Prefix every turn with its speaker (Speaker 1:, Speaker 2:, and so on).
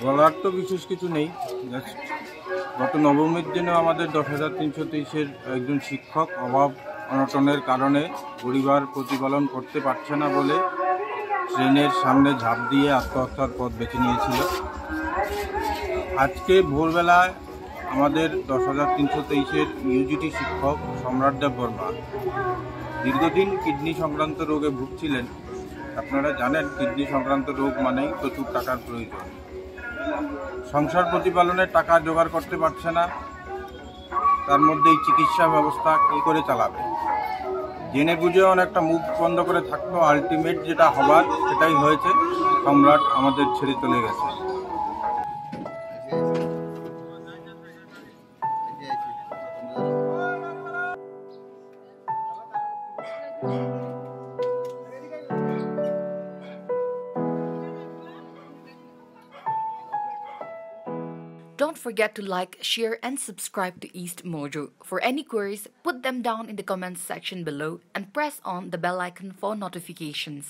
Speaker 1: বলার তো বিশেষ কিছু নেই। গত নবমীর দিনে আমাদের 10,323-এর একজন শিক্ষক অভাব অনটনের কারণে পরিবার প্রতিপালন করতে পারছে না বলে ট্রেনের সামনে ঝাঁপ দিয়ে আত্মহত্যার পথ বেছে নিয়েছিল। আজকে ভোরবেলায় আমাদের 10,323-এর ইউজিটি শিক্ষক সম্রাট দেববর্মা দীর্ঘদিন কিডনি সংক্রান্ত রোগে ভুগছিলেন। আপনারা জানেন, কিডনি সংক্রান্ত রোগ মানেই প্রচুর টাকার প্রয়োজন। সংসার প্রতিপালনের টাকা জোগাড় করতে পারছে না, তার মধ্যেই চিকিৎসা ব্যবস্থা কী করে চালাবে। জেনে বুঝে অনেকটা মুখ বন্ধ করে থাকতো, আলটিমেট যেটা হবার সেটাই হয়েছে। সম্রাট আমাদের ছেড়ে চলে গেছে।
Speaker 2: Don't forget to like, share and subscribe to East Mojo. For any queries, put them down in the comments section below and press on the bell icon for notifications.